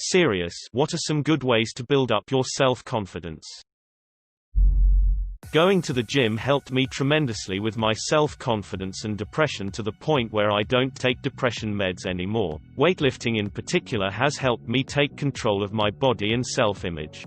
Serious. What are some good ways to build up your self-confidence? Going to the gym helped me tremendously with my self-confidence and depression, to the point where I don't take depression meds anymore. Weightlifting in particular has helped me take control of my body and self-image.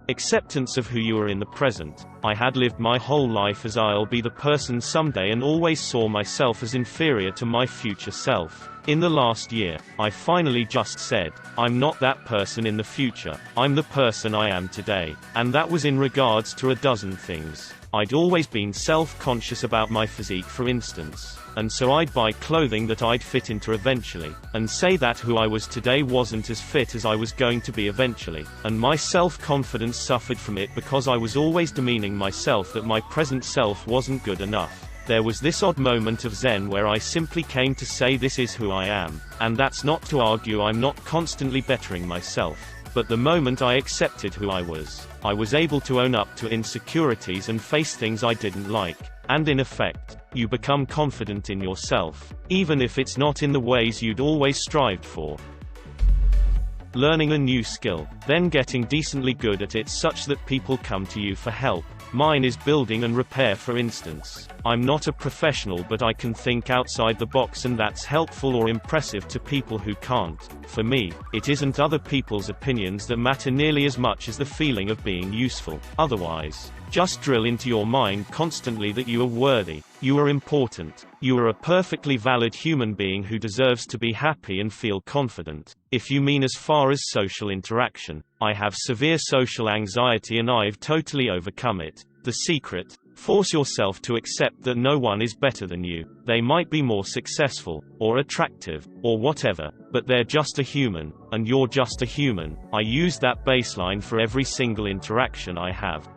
Acceptance of who you are in the present. I had lived my whole life as I'll be the person someday and always saw myself as inferior to my future self. In the last year, I finally just said, I'm not that person in the future, I'm the person I am today. And that was in regards to a dozen things. I'd always been self-conscious about my physique, for instance, and so I'd buy clothing that I'd fit into eventually, and say that who I was today wasn't as fit as I was going to be eventually, and my self-confidence suffered from it because I was always demeaning myself that my present self wasn't good enough. There was this odd moment of zen where I simply came to say this is who I am, and that's not to argue I'm not constantly bettering myself. But the moment I accepted who I was able to own up to insecurities and face things I didn't like. And in effect, you become confident in yourself, even if it's not in the ways you'd always strived for. Learning a new skill, then getting decently good at it such that people come to you for help. Mine is building and repair, for instance. I'm not a professional, but I can think outside the box, and that's helpful or impressive to people who can't. For me, it isn't other people's opinions that matter nearly as much as the feeling of being useful. Otherwise, just drill into your mind constantly that you are worthy, you are important, you are a perfectly valid human being who deserves to be happy and feel confident. If you mean as far as social interaction, I have severe social anxiety and I've totally overcome it. The secret: force yourself to accept that no one is better than you. They might be more successful, or attractive, or whatever, but they're just a human, and you're just a human. I use that baseline for every single interaction I have.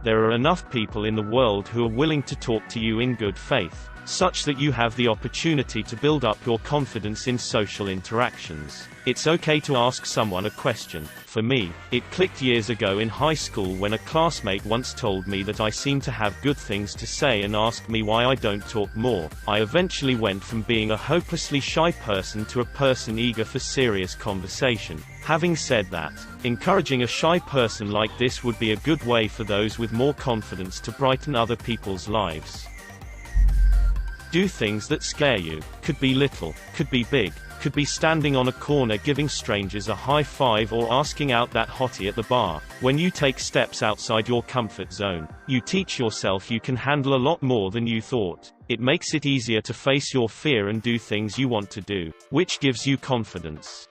There are enough people in the world who are willing to talk to you in good faith, such that you have the opportunity to build up your confidence in social interactions. It's okay to ask someone a question. For me, it clicked years ago in high school when a classmate once told me that I seemed to have good things to say and asked me why I don't talk more. I eventually went from being a hopelessly shy person to a person eager for serious conversation. Having said that, encouraging a shy person like this would be a good way for those with more confidence to brighten other people's lives. Do things that scare you. Could be little, could be big, could be standing on a corner giving strangers a high five or asking out that hottie at the bar. When you take steps outside your comfort zone, you teach yourself you can handle a lot more than you thought. It makes it easier to face your fear and do things you want to do, which gives you confidence.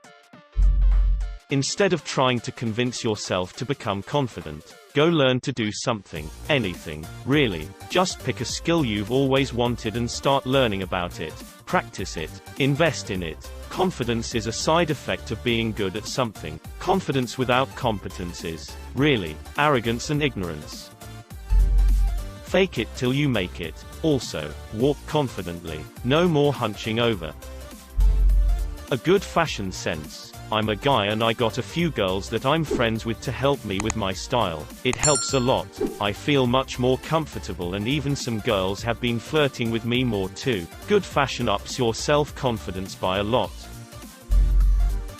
Instead of trying to convince yourself to become confident, go learn to do something. Anything, really. Just pick a skill you've always wanted and start learning about it. Practice it. Invest in it. Confidence is a side effect of being good at something. Confidence without competence is, really, arrogance and ignorance. Fake it till you make it. Also, walk confidently. No more hunching over. A good fashion sense. I'm a guy and I got a few girls that I'm friends with to help me with my style. It helps a lot. I feel much more comfortable, and even some girls have been flirting with me more too. Good fashion ups your self-confidence by a lot.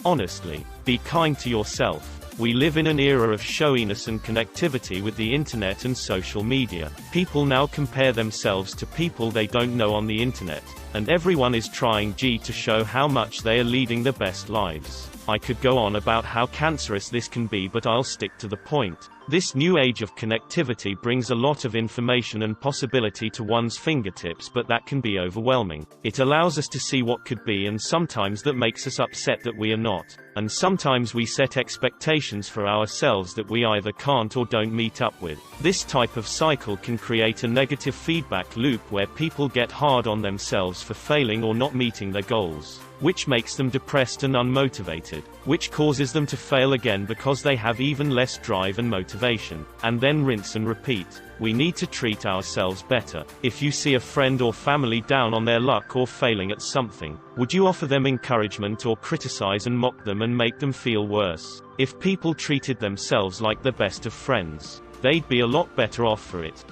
Honestly, be kind to yourself. We live in an era of showiness and connectivity with the internet and social media. People now compare themselves to people they don't know on the internet, and everyone is trying to show how much they are leading their best lives. I could go on about how cancerous this can be, but I'll stick to the point. This new age of connectivity brings a lot of information and possibility to one's fingertips, but that can be overwhelming. It allows us to see what could be, and sometimes that makes us upset that we are not. And sometimes we set expectations for ourselves that we either can't or don't meet up with. This type of cycle can create a negative feedback loop where people get hard on themselves for failing or not meeting their goals, which makes them depressed and unmotivated, which causes them to fail again because they have even less drive and motivation, and then rinse and repeat. We need to treat ourselves better. If you see a friend or family down on their luck or failing at something, would you offer them encouragement or criticize and mock them and make them feel worse? If people treated themselves like the best of friends, they'd be a lot better off for it.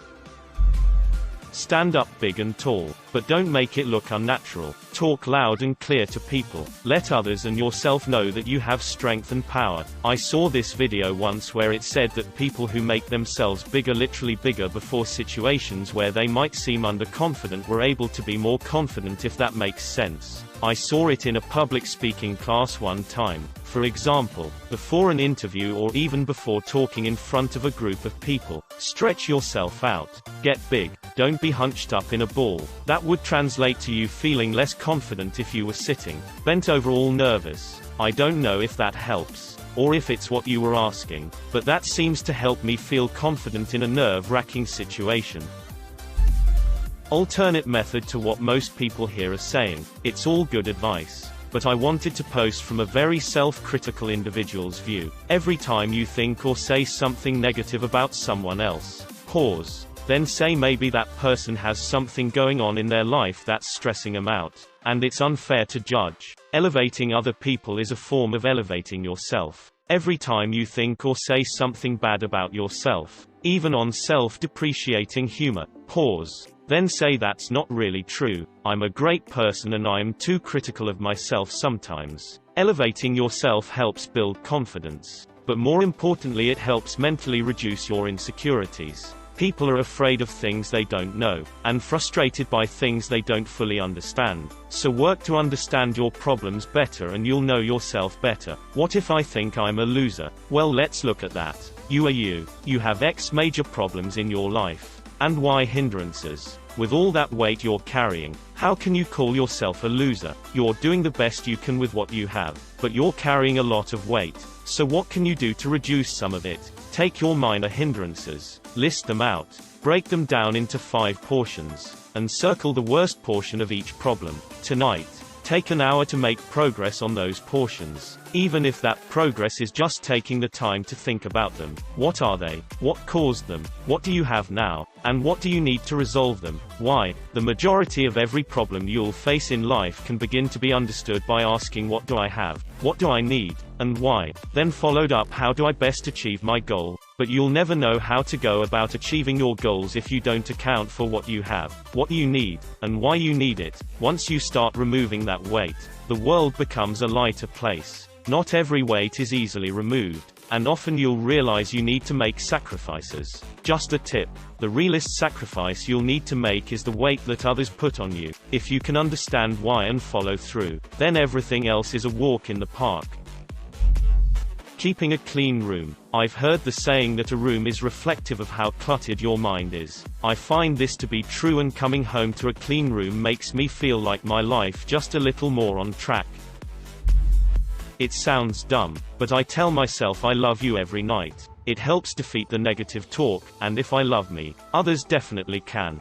Stand up big and tall, but don't make it look unnatural. Talk loud and clear to people. Let others and yourself know that you have strength and power. I saw this video once where it said that people who make themselves bigger, literally bigger, before situations where they might seem underconfident were able to be more confident, if that makes sense. I saw it in a public speaking class one time. For example, before an interview or even before talking in front of a group of people, stretch yourself out. Get big. Don't be hunched up in a ball. That would translate to you feeling less confident if you were sitting, bent over, all nervous. I don't know if that helps, or if it's what you were asking, but that seems to help me feel confident in a nerve-wracking situation. Alternate method to what most people here are saying. It's all good advice, but I wanted to post from a very self-critical individual's view. Every time you think or say something negative about someone else, pause. Then say maybe that person has something going on in their life that's stressing them out, and it's unfair to judge. Elevating other people is a form of elevating yourself. Every time you think or say something bad about yourself, even on self-depreciating humor, pause. Then say that's not really true. I'm a great person and I'm too critical of myself sometimes. Elevating yourself helps build confidence, but more importantly, it helps mentally reduce your insecurities. People are afraid of things they don't know, and frustrated by things they don't fully understand. So work to understand your problems better and you'll know yourself better. What if I think I'm a loser? Well, let's look at that. You are you. You have X major problems in your life. And Y hindrances. With all that weight you're carrying, how can you call yourself a loser? You're doing the best you can with what you have, but you're carrying a lot of weight. So what can you do to reduce some of it? Take your minor hindrances, list them out, break them down into 5 portions, and circle the worst portion of each problem. Tonight, take an hour to make progress on those portions. Even if that progress is just taking the time to think about them. What are they? What caused them? What do you have now? And what do you need to resolve them? Why? The majority of every problem you'll face in life can begin to be understood by asking, what do I have? What do I need? And why? Then followed up, how do I best achieve my goal? But you'll never know how to go about achieving your goals if you don't account for what you have, what you need, and why you need it. Once you start removing that weight, the world becomes a lighter place. Not every weight is easily removed, and often you'll realize you need to make sacrifices. Just a tip: the realest sacrifice you'll need to make is the weight that others put on you. If you can understand why and follow through, then everything else is a walk in the park. Keeping a clean room. I've heard the saying that a room is reflective of how cluttered your mind is. I find this to be true, and coming home to a clean room makes me feel like my life just a little more on track. It sounds dumb, but I tell myself I love you every night. It helps defeat the negative talk, and if I love me, others definitely can.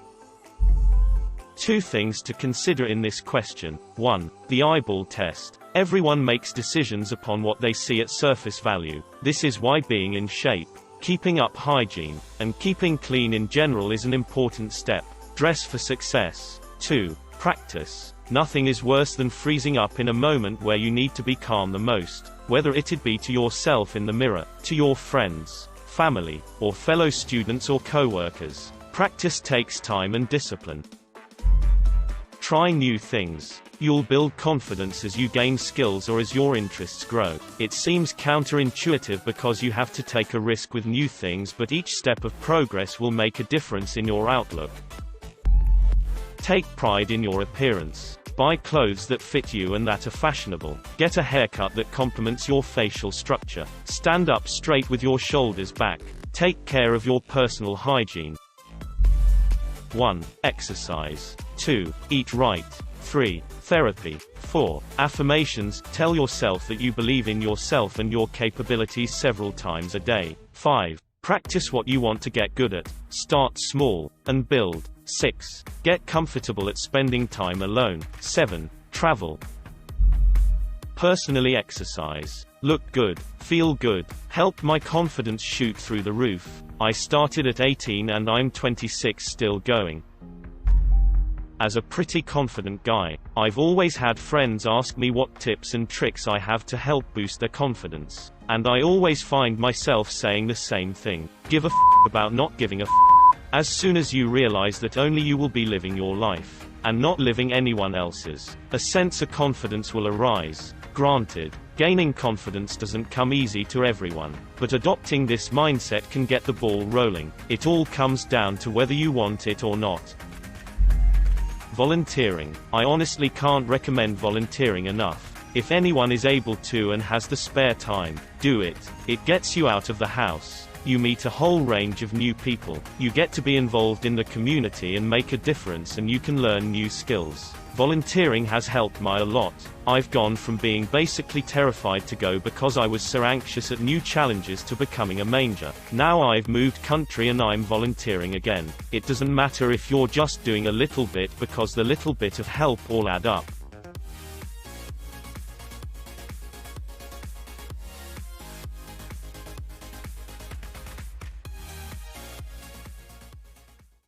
2 things to consider in this question. 1. The eyeball test. Everyone makes decisions upon what they see at surface value. This is why being in shape, keeping up hygiene, and keeping clean in general is an important step. Dress for success. 2. Practice. Nothing is worse than freezing up in a moment where you need to be calm the most, whether it be to yourself in the mirror, to your friends, family, or fellow students or co-workers. Practice takes time and discipline. Try new things. You'll build confidence as you gain skills or as your interests grow. It seems counterintuitive because you have to take a risk with new things, but each step of progress will make a difference in your outlook. Take pride in your appearance. Buy clothes that fit you and that are fashionable. Get a haircut that complements your facial structure. Stand up straight with your shoulders back. Take care of your personal hygiene. 1. Exercise. 2. Eat right. 3. Therapy. 4. Affirmations. Tell yourself that you believe in yourself and your capabilities several times a day. 5. Practice what you want to get good at. Start small, and build. 6. Get comfortable at spending time alone. 7. Travel. Personally exercise. Look good. Feel good. Helped my confidence shoot through the roof. I started at 18 and I'm 26 still going. As a pretty confident guy, I've always had friends ask me what tips and tricks I have to help boost their confidence. And I always find myself saying the same thing. Give a f about not giving a f. As soon as you realize that only you will be living your life, and not living anyone else's, a sense of confidence will arise. Granted, gaining confidence doesn't come easy to everyone, but adopting this mindset can get the ball rolling. It all comes down to whether you want it or not. Volunteering. I honestly can't recommend volunteering enough. If anyone is able to and has the spare time, do it. It gets you out of the house. You meet a whole range of new people. You get to be involved in the community and make a difference, and you can learn new skills. Volunteering has helped me a lot. I've gone from being basically terrified to go because I was so anxious at new challenges to becoming a manger. Now I've moved country and I'm volunteering again. It doesn't matter if you're just doing a little bit, because the little bit of help all add up.